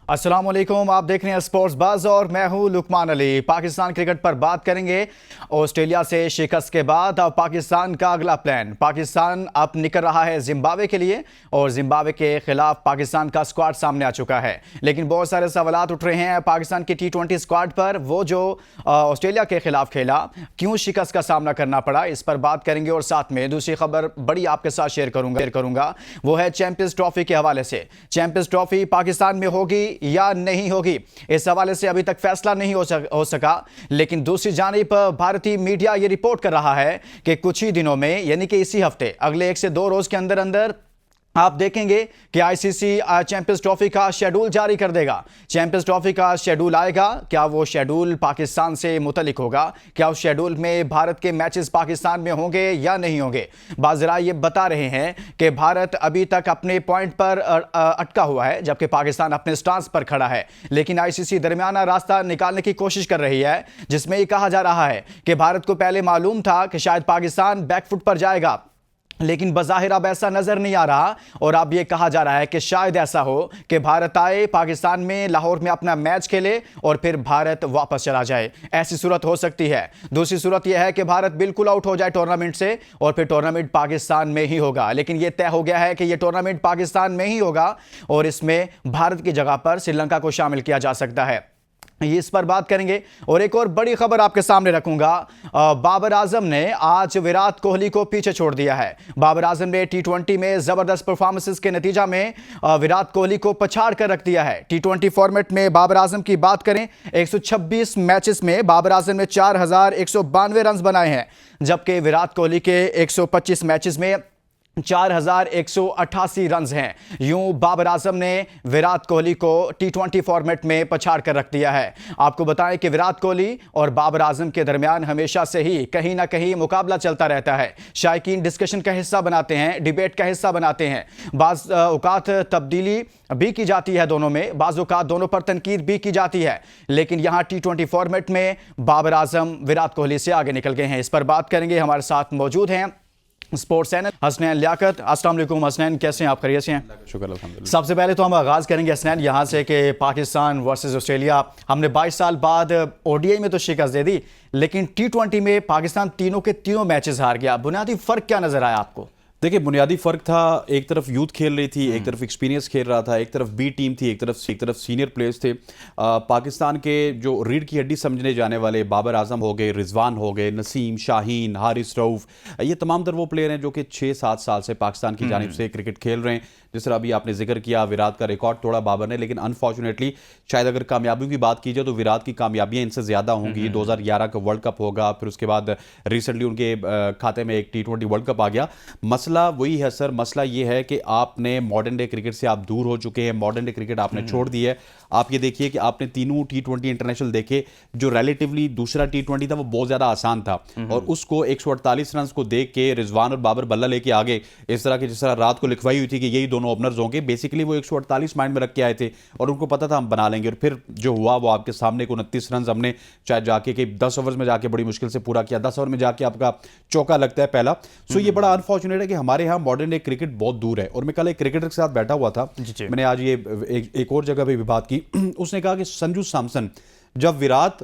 अस्सलाम वालेकुम, आप देख रहे हैं स्पोर्ट्स बज़ और मैं हूं लुकमान अली। पाकिस्तान क्रिकेट पर बात करेंगे। ऑस्ट्रेलिया से शिकस्त के बाद अब पाकिस्तान का अगला प्लान, पाकिस्तान अब निकल रहा है जिम्बाब्वे के लिए और जिम्बाब्वे के खिलाफ पाकिस्तान का स्क्वाड सामने आ चुका है। लेकिन बहुत सारे सवालात उठ रहे हैं पाकिस्तान की T20 स्क्वाड पर। वो जो ऑस्ट्रेलिया के खिलाफ खेला, क्यों शिकस्त का सामना करना पड़ा, इस पर बात करेंगे। और साथ में दूसरी खबर बड़ी आपके साथ शेयर करूंगा, वो है चैंपियंस ट्रॉफी के हवाले से। चैंपियंस ट्रॉफी पाकिस्तान में होगी या नहीं होगी, इस हवाले से अभी तक फैसला नहीं हो सका। लेकिन दूसरी जानिब भारतीय मीडिया यह रिपोर्ट कर रहा है कि कुछ ही दिनों में, यानी कि इसी हफ्ते, अगले 1 से 2 रोज के अंदर अंदर आप देखेंगे कि आईसीसी चैंपियंस ट्रॉफी का शेड्यूल जारी कर देगा। चैंपियंस ट्रॉफी का शेड्यूल आएगा। क्या वो शेड्यूल पाकिस्तान से मुतलिक होगा? क्या उस शेड्यूल में भारत के मैचेस पाकिस्तान में होंगे या नहीं होंगे? बाज़रा ये बता रहे हैं कि भारत अभी तक अपने पॉइंट पर अटका हुआ है, जबकि पाकिस्तान अपने स्टांस पर खड़ा है। लेकिन आईसीसी दरमियाना रास्ता निकालने की कोशिश कर रही है, जिसमें यह कहा जा रहा है कि भारत को पहले मालूम था कि शायद पाकिस्तान बैकफुट पर जाएगा, लेकिन बज़ाहिर अब ऐसा नजर नहीं आ रहा। और अब यह कहा जा रहा है कि शायद ऐसा हो कि भारत आए, पाकिस्तान में, लाहौर में अपना मैच खेले और फिर भारत वापस चला जाए। ऐसी सूरत हो सकती है। दूसरी सूरत यह है कि भारत बिल्कुल आउट हो जाए टूर्नामेंट से और फिर टूर्नामेंट पाकिस्तान में ही होगा। लेकिन यह तय हो गया है कि यह टूर्नामेंट पाकिस्तान में ही होगा और इसमें भारत की जगह पर श्रीलंका को शामिल किया जा सकता है। इस पर बात करेंगे। और एक और बड़ी खबर आपके सामने रखूंगा। बाबर आजम ने आज विराट कोहली को पीछे छोड़ दिया है। बाबर आजम ने T20 में जबरदस्त परफॉर्मेंसेस के नतीजा में विराट कोहली को पछाड़ कर रख दिया है। T20 फॉर्मेट में बाबर आजम की बात करें, 126 मैचेस में बाबर आजम ने 4192 रन बनाए हैं, जबकि विराट कोहली के 125 मैचेस में 4188 रन हैं। यूं बाबर आजम ने विराट कोहली को T20 फॉर्मेट में पछाड़ कर रख दिया है। आपको बताएं कि विराट कोहली और बाबर आजम के दरमियान हमेशा से ही कहीं ना कहीं मुकाबला चलता रहता है। शायकीन डिस्कशन का हिस्सा बनाते हैं, डिबेट का हिस्सा बनाते हैं। बाज़ औकात तब्दीली भी की जाती है दोनों में, बाज़ औकात दोनों पर तनकीद भी की जाती है। लेकिन यहां T20 फॉर्मेट में बाबर आजम विराट कोहली से आगे निकल गए हैं। इस पर बात करेंगे। हमारे साथ मौजूद हैं स्पोर्ट्स चैनल हसनैन लियाकत। अस्सलाम वालेकुम हसनैन, कैसे हैं आप? खैरियत से हैं? शुक्र अल्हम्दुलिल्लाह। सबसे पहले तो हम आगाज़ करेंगे हसनैन यहाँ से कि पाकिस्तान वर्सेस ऑस्ट्रेलिया, हमने 22 साल बाद ओडीआई में तो शिकस्त दे दी, लेकिन T20 में पाकिस्तान तीनों के तीनों मैचेस हार गया। बुनियादी फ़र्क क्या नज़र आया आपको? देखिए, बुनियादी फ़र्क था, एक तरफ यूथ खेल रही थी, एक तरफ एक्सपीरियंस खेल रहा था, एक तरफ बी टीम थी, एक तरफ सीनियर प्लेयर्स थे। पाकिस्तान के जो रीढ़ की हड्डी समझने जाने वाले बाबर आजम हो गए, रिजवान हो गए, नसीम, शाहीन, हारिस रऊफ, ये तमाम तर वो प्लेयर हैं जो कि 6-7 साल से पाकिस्तान की जानिब से क्रिकेट खेल रहे हैं। जिस तरह अभी आपने जिक्र किया, विराट का रिकॉर्ड तोड़ा बाबर ने, लेकिन अनफॉर्चुनेटली शायद अगर कामयाबियों की बात की जाए तो विराट की कामयाबियां इनसे ज़्यादा होंगी। 2011 का वर्ल्ड कप होगा, फिर उसके बाद रिसेंटली उनके खाते में एक T20 वर्ल्ड कप आ गया। मसला वही है सर, मसला ये है कि आपने मॉडर्न डे क्रिकेट से आप दूर हो चुके हैं, मॉडर्न डे क्रिकेट आपने छोड़ दी है। आप ये देखिए कि आपने तीनों T20 इंटरनेशनल देखे, जो रिलेटिवली दूसरा T20 था वो बहुत ज़्यादा आसान था, और उसको 148 रन को देख के रिजवान और बाबर बल्ला लेके आगे, इस तरह की जिस तरह रात को लिखवाई हुई थी कि यही दोनों ओपनर्स होंगे, बेसिकली वो 148 माइंड में रख के आए थे और उनको पता था हम बना लेंगे। और फिर जो हुआ वो आपके सामने, 29 रन हमने चाहे जाके कि 10 ओवर्स में जाके बड़ी मुश्किल से पूरा किया। 10 ओवर में जाके आपका चौका लगता है पहला। सो ये बड़ा अनफॉर्चुनेट है कि हमारे यहाँ मॉडर्न डे क्रिकेट बहुत दूर है। और मैं कल एक क्रिकेटर के साथ बैठा हुआ था, मैंने आज ये एक और जगह पे भी बात की। उसने कहा कि संजू सैमसन जब विराट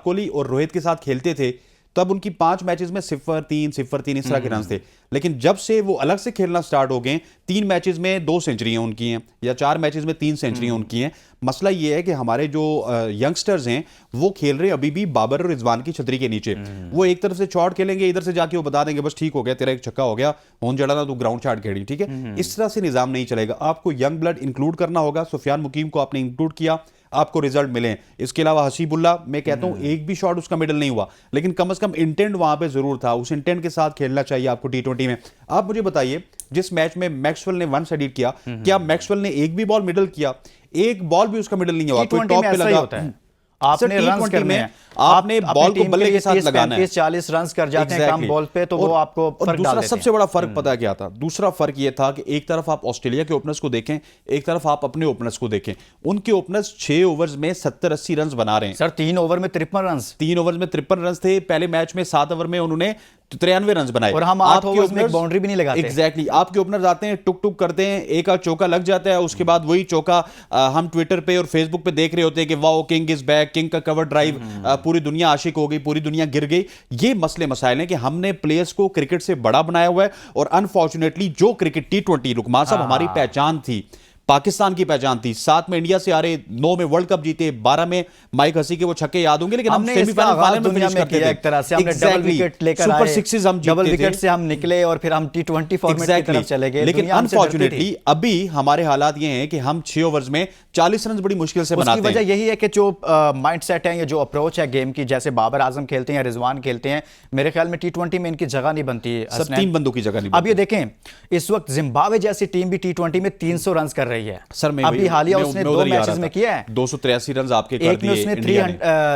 कोहली और रोहित के साथ खेलते थे तब उनकी 5 मैचेस में 0-3 0-3 इस तरह के रन थे, लेकिन जब से वो अलग से खेलना स्टार्ट हो गए, 3 मैचेस में 2 सेंचुरियां उनकी हैं, या 4 मैचेस में 3 सेंचुरियां उनकी हैं। मसला ये है कि हमारे जो यंगस्टर्स हैं वो खेल रहे हैं अभी भी बाबर और रिजवान की छतरी के नीचे। वो एक तरफ से शॉट खेलेंगे, इधर से जाके वो बता देंगे बस ठीक हो गया, तेरा एक छक्का हो गया, होन जड़ा ना तू ग्राउंड शॉट खेली, ठीक है। इस तरह से निजाम नहीं चलेगा। आपको यंग ब्लड इंक्लूड करना होगा। सुफियान मुकीम को आपने इंक्लूड किया, आपको रिजल्ट मिले। इसके अलावा हसीबुल्ला, मैं कहता हूं एक भी शॉट उसका मिडल नहीं हुआ, लेकिन कम से कम इंटेंट वहां पे जरूर था। उस इंटेंट के साथ खेलना चाहिए आपको T20 में। आप मुझे बताइए, जिस मैच में मैक्सवेल ने 1 सेट किया, क्या मैक्सवेल ने एक भी बॉल मिडल किया? एक बॉल भी उसका मिडल नहीं हुआ। कोई टॉप पे लगा होता है, आपने रन करने हैं, आपने बॉल को बल्ले के साथ लगाना है। 40 रन कर जाते हैं कम बॉल पे, तो वो आपको फर्क डाल देते हैं। दूसरा सबसे बड़ा फर्क पता है क्या था? दूसरा फर्क ये था कि एक तरफ आप ऑस्ट्रेलिया के ओपनर्स को देखें, एक तरफ आप अपने ओपनर्स को देखें। उनके ओपनर्स 6 ओवर्स में 70-80 रन बना रहे हैं सर। 3 ओवर में 53 रन, 3 ओवर में 53 रन थे। पहले मैच में 7 ओवर में उन्होंने 93 रन बनाए और हम 8 ओवर्स में बाउंड्री भी नहीं लगाते। एग्जैक्टली, आपके ओपनर्स आते हैं, टुक टुक करते हैं, एक आध चौका लग जाता है, उसके बाद वही चौका हम ट्विटर पे और फेसबुक पे देख रहे होते हैं कि wow king is back, king का कवर ड्राइव, पूरी दुनिया आशिक हो गई, पूरी दुनिया गिर गई। ये मसले मसाइल हैं कि हमने प्लेयर्स को क्रिकेट से बड़ा बनाया हुआ है, और अनफॉर्चुनेटली जो क्रिकेट T20 लुकमान साहब हमारी पहचान थी, पाकिस्तान की पहचान थी, 7 में इंडिया से आ रहे, 9 में वर्ल्ड कप जीते, 12 में माइक हसी के वो छक्के याद होंगे, लेकिन हम सेमीफाइनल फाइनल में फिनिश करते थे। एक तरह से हमने डबल विकेट लेकर आए, सुपर सिक्सेस हम जीतते थे, डबल विकेट से हम निकले और फिर हम T20 फॉर्मेट की तरफ चले गए। लेकिन अनफॉर्चुनेटली अभी हमारे हालात ये हैं कि हम 6 ओवर्स में 40 रन बड़ी मुश्किल से बनाते हैं। उसकी वजह यही है कि जो माइंडसेट है या जो अप्रोच है गेम की, जैसे बाबर आजम खेलते हैं, रिजवान खेलते हैं, मेरे ख्याल में T20 में इनकी जगह नहीं बनती है। सर 3 बंदों की जगह नहीं अब ये देखें, इस वक्त जिम्बाब्वे जैसी टीम भी T20 में 300 रन कर रही है। सर अभी हालिया उसने 2 मैचेस में किया है, 283 रन आपके कर एक में उसने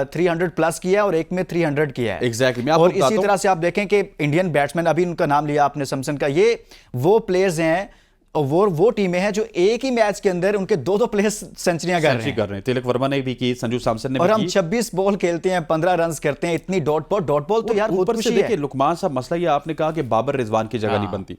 300 प्लस किया और एक में 300 किया है। एग्जैक्टली, और इसी तरह से आप देखें कि इंडियन बैट्समैन, अभी उनका नाम लिया आपने सैमसन का, ये वो प्लेयर्स हैं और वो टीमें हैं जो एक ही मैच के अंदर उनके 2-2 प्लेयर्स सेंचुरियां कर रहे हैं। तिलक वर्मा ने भी की, संजू सैमसन ने भी और की। हम 26 बॉल खेलते हैं, 15 रन करते हैं, इतनी डॉट बॉल तो यार ऊपर से देखिए लुकमान साहब, मसला ये आपने कहा कि बाबर रिजवान की जगह नहीं बनती।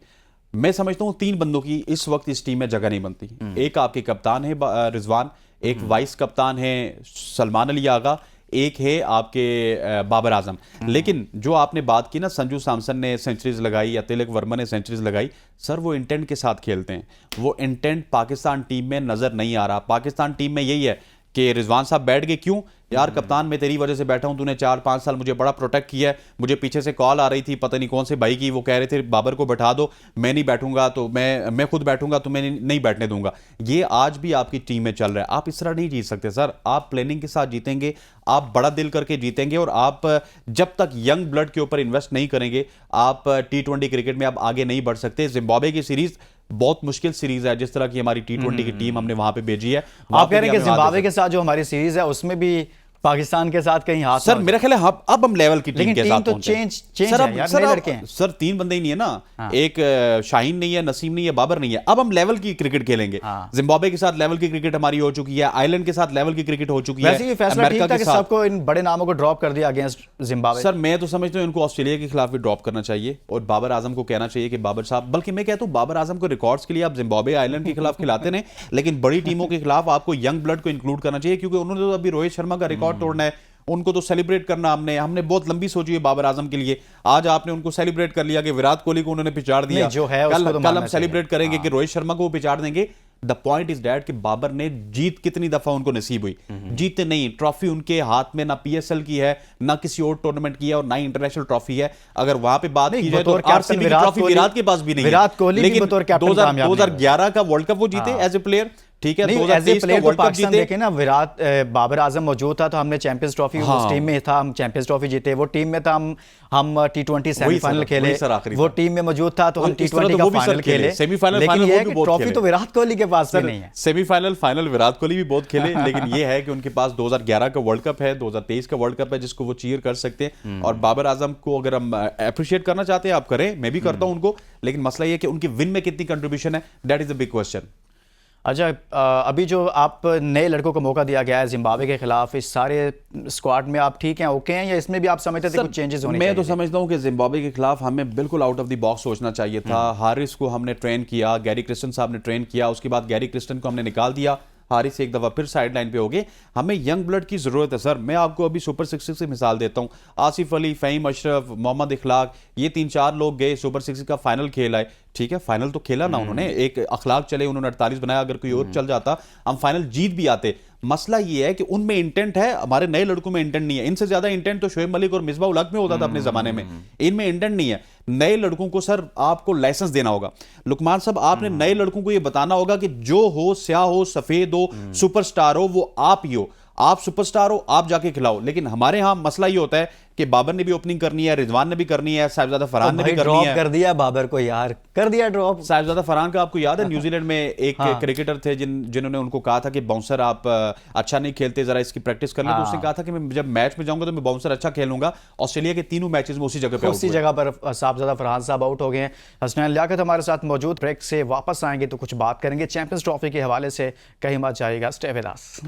मैं समझता हूं 3 बंदों की इस वक्त इस टीम में जगह नहीं बनती। एक आपके कप्तान है रिजवान, एक वाइस कप्तान है सलमान अली आगा, एक है आपके बाबर आजम। लेकिन जो आपने बात की ना, संजू सैमसन ने सेंचुरीज लगाई या तिलक वर्मा ने सेंचुरीज लगाई, सर वो इंटेंट के साथ खेलते हैं। वो इंटेंट पाकिस्तान टीम में नजर नहीं आ रहा। पाकिस्तान टीम में यही है कि रिजवान साहब बैठ गए, क्यों यार कप्तान, मैं तेरी वजह से बैठा हूं, तूने 4-5 साल मुझे बड़ा प्रोटेक्ट किया है। मुझे पीछे से कॉल आ रही थी, पता नहीं कौन से भाई की, वो कह रहे थे बाबर को बैठा दो, मैं नहीं बैठूंगा तो मैं खुद बैठूंगा, तो मैं नहीं बैठने दूंगा। ये आज भी आपकी टीम में चल रहा है। आप इस तरह नहीं जीत सकते सर। आप प्लानिंग के साथ जीतेंगे, आप बड़ा दिल करके जीतेंगे, और आप जब तक यंग ब्लड के ऊपर इन्वेस्ट नहीं करेंगे, आप T20 क्रिकेट में आप आगे नहीं बढ़ सकते। जिम्बाब्वे की सीरीज बहुत मुश्किल सीरीज है, जिस तरह की हमारी T20 की टीम हमने वहां पे भेजी है। आप कह रहे हैं कि जिम्बाब्वे के साथ जो हमारी सीरीज है उसमें भी पाकिस्तान के साथ कहीं हाथ, सर मेरा ख्याल है अब हम लेवल की टीम के साथ तो चेंज सर, है यार, नए लड़के हैं। सर 3 बंदे ही नहीं है ना, एक शाहीन नहीं है, नसीम नहीं है, बाबर नहीं है। अब हम लेवल की क्रिकेट खेलेंगे। जिम्बाब्वे के साथ लेवल की क्रिकेट हमारी हो चुकी है, आयरलैंड के साथ लेवल की क्रिकेट हो चुकी है। वैसे ये फैसला ठीक था कि सबको इन बड़े नामों को ड्रॉप कर दिया अगेंस्ट जिम्बाब्वे। सर मैं तो समझता हूं इनको ऑस्ट्रेलिया के खिलाफ भी ड्रॉप करना चाहिए, और बाबर आजम को कहना चाहिए कि बाबर साहब, बल्कि मैं कहता हूं बाबर आजम को रिकॉर्ड्स के लिए आप जिम्बाब्वे आयरलैंड के खिलाफ खिलाते हैं, लेकिन बड़ी टीमों के खिलाफ आपको यंग ब्लड को इंक्लूड करना चाहिए, क्योंकि उन्होंने तो अभी रोहित शर्मा का रिकॉर्ड तोड़ना है, उनको तो सेलिब्रेट करना हमने बहुत लंबी सोची है बाबर आजम के लिए। आज आपने उनको सेलिब्रेट कर लिया कि विराट कोहली को उन्होंने पिछाड़ दिया, जो है कल हम सेलिब्रेट करेंगे कि रोहित शर्मा को पिछाड़ देंगे। द पॉइंट इज दैट कि बाबर ने जीत कितनी दफा उनको नसीब हुई, जीत नहीं, ट्रॉफी उनके हाथ में ना PSL की है, ना किसी और टूर्नामेंट की है, और ना इंटरनेशनल ट्रॉफी है। अगर वहां पे बात की जाए तो RCB की ट्रॉफी विराट के पास भी नहीं है, विराट कोहली लेकिन 2011 का वर्ल्ड कप वो जीते एज ए प्लेयर। ठीक है, 2023 का वर्ल्ड कप जीते। देखे ना, विराट बाबर आजम मौजूद था तो हमने चैंपियंस ट्रॉफी उस टीम में था, हम चैंपियंस ट्रॉफी जीते। वो टीम में था, हम T20 सेमीफाइनल खेले, वो टीम में मौजूद था तो हम T20 का फाइनल खेले, सेमीफाइनल ट्रॉफी तो विराट कोहली के पास भी नहीं है। सेमीफाइनल फाइनल विराट कोहली भी बहुत खेले, लेकिन ये है कि उनके पास 2011 का वर्ल्ड कप है, 2023 का वर्ल्ड कप है, जिसको वो चीयर कर सकते हैं। और बाबर आजम को अगर हम अप्रिशिएट करना चाहते हैं, आप करें, मैं भी करता हूं उनको, लेकिन मसला ये कि उनकी विन में कितनी कंट्रीब्यूशन है, that is a big question. अच्छा, अभी जो आप नए लड़कों को मौका दिया गया है जिम्बाब्वे के खिलाफ, इस सारे स्क्वाड में आप ठीक हैं, ओके हैं, या इसमें भी आप समझते थे कुछ चेंजेस होने चाहिए? मैं तो समझता हूं कि जिम्बाब्वे के खिलाफ हमें बिल्कुल आउट ऑफ द बॉक्स सोचना चाहिए था। हारिस को हमने ट्रेन किया, गैरी क्रिस्टन साहब ने ट्रेन किया, उसके बाद गैरी क्रिस्टन को हमने निकाल दिया, हारिस एक दफा फिर साइड लाइन पे हो गए। हमें यंग ब्लड की जरूरत है सर। मैं आपको अभी सुपर 6 से मिसाल देता हूं, आसिफ अली, फहीम अशरफ, मोहम्मद इखलाक, ये 3-4 लोग गए सुपर 6 का फाइनल खेल आए। ठीक है, फाइनल तो खेला ना उन्होंने, एक अखलाक चले, उन्होंने 48 बनाया, अगर कोई और चल जाता हम फाइनल जीत भी आते। मसला ये है कि उनमें इंटेंट है, हमारे नए लड़कों में इंटेंट नहीं है। इनसे ज्यादा इंटेंट तो शोएब मलिक और मिसबाह उल हक में होता था अपने जमाने में, इनमें इंटेंट नहीं है। नए लड़कों को सर आपको लाइसेंस देना होगा। लुकमान साहब, आपने नए लड़कों को यह बताना होगा कि जो हो, स्याह हो, सफेद हो, सुपरस्टार हो, वो आप ही हो। आप सुपरस्टार हो, आप जाके खिलाओ। लेकिन हमारे यहां मसला ये होता है कि बाबर ने भी ओपनिंग करनी है, रिजवान ने भी करनी है, साहिबजादा फरहान ने भी करनी है। कर दिया बाबर को यार, कर दिया ड्रॉप। साहिबजादा फरहान का आपको याद है, न्यूजीलैंड में एक क्रिकेटर थे जिन्होंने उनको कहा था कि बाउंसर आप अच्छा नहीं खेलते, जरा इसकी प्रैक्टिस कर लें। तो उसने कहा था कि मैं जब मैच में जाऊंगा तो मैं बाउंसर अच्छा खेलूंगा। ऑस्ट्रेलिया के 3 मैचेस में उसी जगह पर साहिबजादा फरहान साहब आउट हो गए हैं। हसनैन लियाकत हमारे साथ मौजूद, ब्रेक से वापस आएंगे तो कुछ बात करेंगे चैंपियंस ट्रॉफी के हवाले से। कहीं मत जाइएगा, स्टे विद अस।